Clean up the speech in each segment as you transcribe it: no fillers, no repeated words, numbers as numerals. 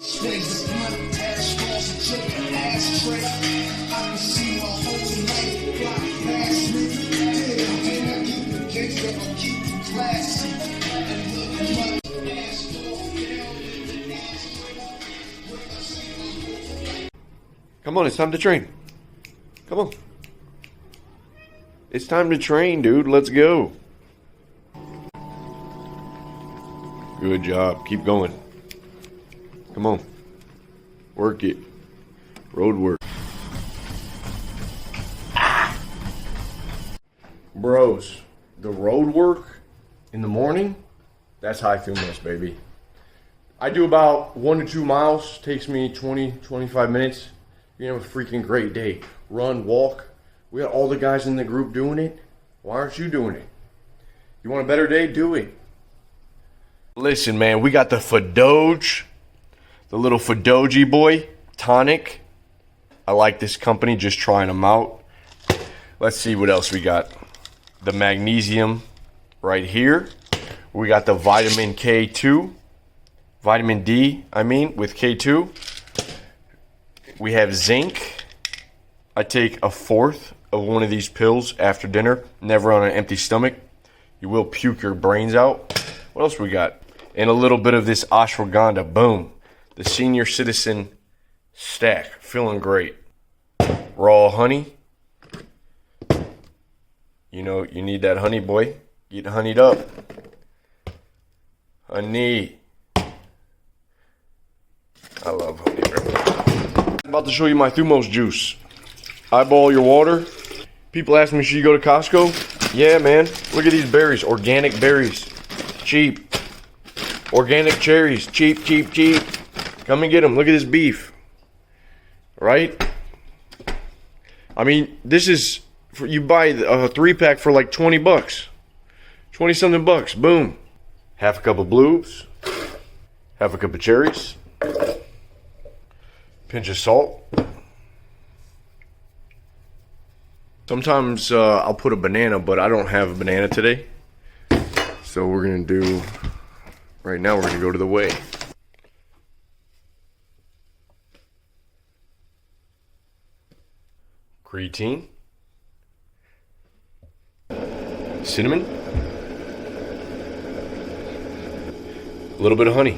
Strangers money, ass balls and chicken ass tray. I can see my whole life fly past me. Yeah, and I keep the gangster, I keep it classy. And look, money, ass balls down in the ass tray. Come on, it's time to train. Come on. It's time to train, dude. Let's go. Good job. Keep going. Come on. Work it. Road work. Bros, the road work in the morning, that's high Thumos, baby. I do about 1 to 2 miles. Takes me 20, 25 minutes. You're gonna have a freaking great day. Run, walk. We got all the guys in the group doing it. Why aren't you doing it? You want a better day? Do it. Listen, man, we got the Fadoge. The little Fadoji boy, tonic. I like this company, just trying them out. Let's see what else we got. The magnesium right here. We got the vitamin K2. Vitamin D, with K2. We have zinc. I take a fourth of one of these pills after dinner. Never on an empty stomach. You will puke your brains out. What else we got? And a little bit of this ashwagandha. Boom. The senior citizen stack. Feeling great. Raw honey. You know, you need that honey, boy. Get honeyed up. Honey. I love honey. I'm about to show you my Thumos juice. Eyeball your water. People ask me, should you go to Costco? Yeah, man. Look at these berries. Organic berries. Cheap. Organic cherries. Cheap, cheap, cheap. Come and get them. Look at this beef. Right? This is, you buy a 3-pack for like 20 bucks. 20 something bucks. Boom. Half a cup of blues. Half a cup of cherries. Pinch of salt. Sometimes I'll put a banana, but I don't have a banana today. So we're going to do, right now we're going to go to the whey. Creatine, cinnamon, a little bit of honey.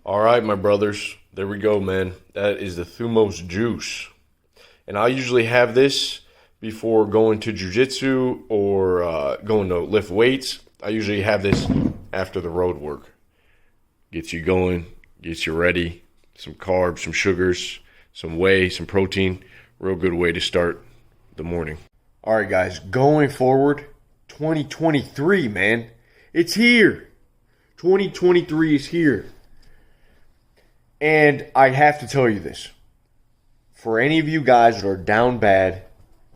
All right, my brothers, there we go, man. That is the Thumos juice. And I usually have this before going to jiu-jitsu or going to lift weights. I usually have this after the road work. Gets you going, gets you ready. Some carbs, some sugars, some whey, some protein. Real good way to start the morning. All right, guys, going forward, 2023, man. It's here. 2023 is here. And I have to tell you this. For any of you guys that are down bad,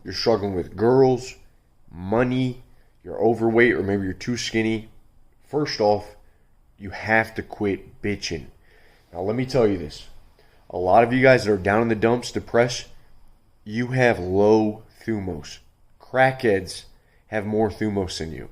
you're struggling with girls, money, you're overweight, or maybe you're too skinny, first off, you have to quit bitching. Now, let me tell you this. A lot of you guys that are down in the dumps, depressed, you have low Thumos. Crackheads have more Thumos than you.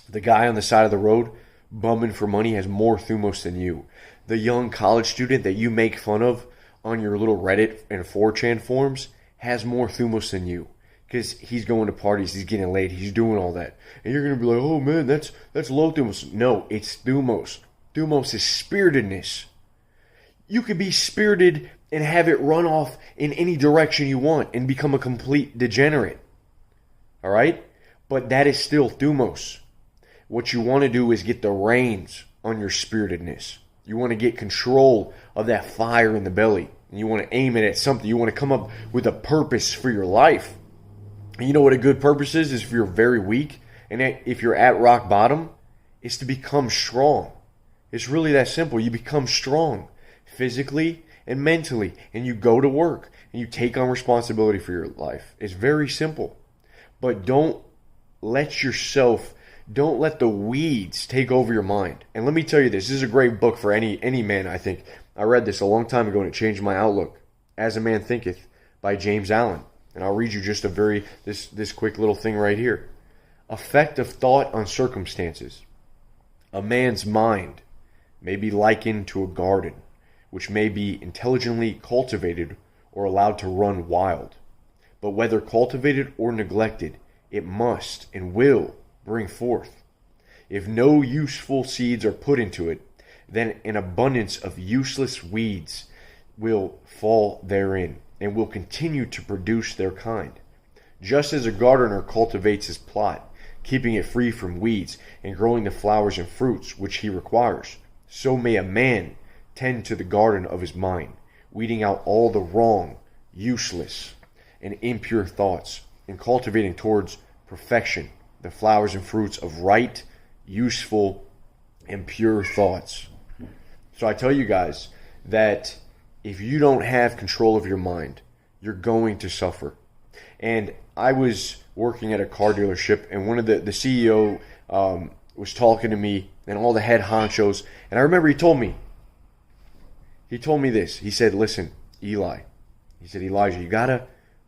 The guy on the side of the road bumming for money has more Thumos than you. The young college student that you make fun of on your little Reddit and 4chan forums has more Thumos than you. Because he's going to parties, he's getting laid, he's doing all that. And you're going to be like, oh man, that's low Thumos. No, it's Thumos. Thumos is spiritedness. You could be spirited and have it run off in any direction you want and become a complete degenerate. All right? But that is still Thumos. What you want to do is get the reins on your spiritedness. You want to get control of that fire in the belly. And you want to aim it at something. You want to come up with a purpose for your life. And you know what a good purpose is? Is if you're very weak and if you're at rock bottom, is to become strong. It's really that simple. You become strong physically and mentally, and you go to work and you take on responsibility for your life. It's very simple. But don't let the weeds take over your mind. And let me tell you this is a great book for any man, I think. I read this a long time ago and it changed my outlook. As a Man Thinketh by James Allen. And I'll read you just this quick little thing right here. Effect of thought on circumstances. A man's mind may be likened to a garden, which may be intelligently cultivated or allowed to run wild. But whether cultivated or neglected, it must and will bring forth. If no useful seeds are put into it, then an abundance of useless weeds will fall therein and will continue to produce their kind. Just as a gardener cultivates his plot, keeping it free from weeds and growing the flowers and fruits which he requires, so may a man tend to the garden of his mind, weeding out all the wrong, useless, and impure thoughts, and cultivating towards perfection the flowers and fruits of right, useful, and pure thoughts. So I tell you guys that if you don't have control of your mind, you're going to suffer. And I was working at a car dealership, and one of the CEO was talking to me, and all the head honchos, and I remember he told me this. He said, listen, Eli, he said, Elijah, you got to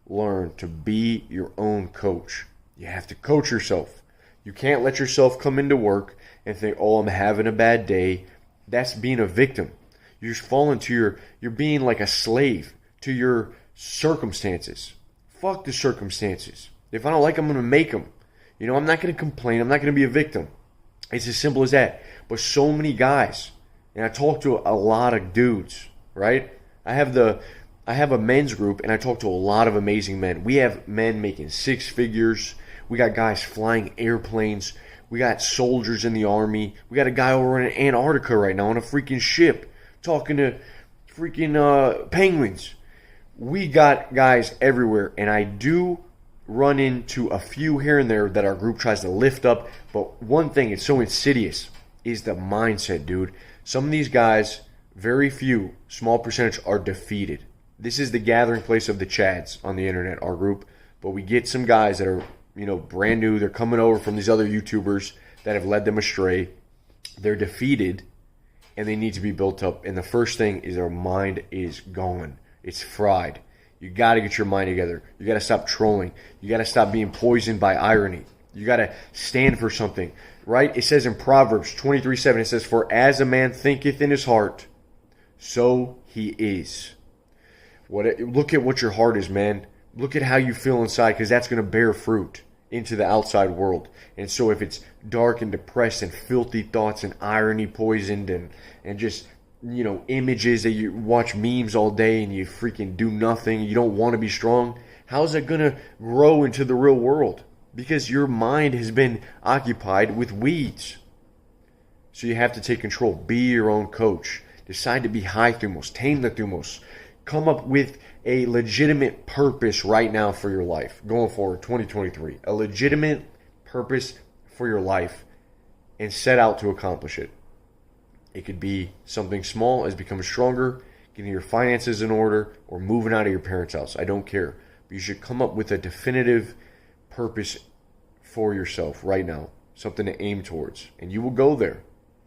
learn to be your own coach. You have to coach yourself. You can't let yourself come into work and think, oh, I'm having a bad day. That's being a victim. You're just falling to you're being like a slave to your circumstances. Fuck the circumstances. If I don't like them, I'm going to make them. I'm not going to complain. I'm not going to be a victim. It's as simple as that. But so many guys, and I talk to a lot of dudes, right? I have a men's group, and I talk to a lot of amazing men. We have men making six figures. We got guys flying airplanes. We got soldiers in the army. We got a guy over in Antarctica right now on a freaking ship talking to freaking penguins. We got guys everywhere, and I do run into a few here and there that our group tries to lift up. But one thing, it's so insidious, is the mindset, dude. Some of these guys, very few, small percentage, are defeated. This is the gathering place of the Chads on the internet, our group. But we get some guys that are, brand new. They're coming over from these other YouTubers that have led them astray. They're defeated, and they need to be built up. And the first thing is their mind is gone. It's fried. You got to get your mind together. You got to stop trolling. You got to stop being poisoned by irony. You got to stand for something, right? It says in Proverbs 23:7, it says, for as a man thinketh in his heart, so he is. Look at what your heart is, man. Look at how you feel inside, because that's going to bear fruit into the outside world. And so if it's dark and depressed and filthy thoughts and irony poisoned and just images that you watch memes all day and you freaking do nothing, you don't want to be strong, how's that going to grow into the real world? Because your mind has been occupied with weeds. So you have to take control. Be your own coach. Decide to be high Thumos. Tame the Thumos. Come up with a legitimate purpose right now for your life going forward, 2023. A legitimate purpose for your life, and set out to accomplish it. It could be something small as becoming stronger, getting your finances in order, or moving out of your parents' house. I don't care. But you should come up with a definitive purpose for yourself right now. Something to aim towards. And you will go there.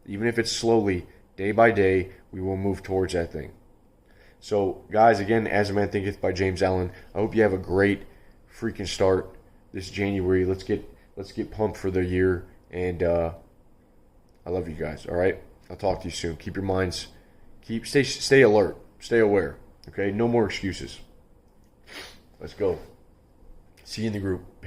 Even if it's slowly, day by day, we will move towards that thing. So, guys, again, As a Man Thinketh by James Allen. I hope you have a great freaking start this January. Let's get pumped for the year. And I love you guys, all right? I'll talk to you soon. Keep your minds, stay alert, stay aware. Okay, no more excuses. Let's go. See you in the group.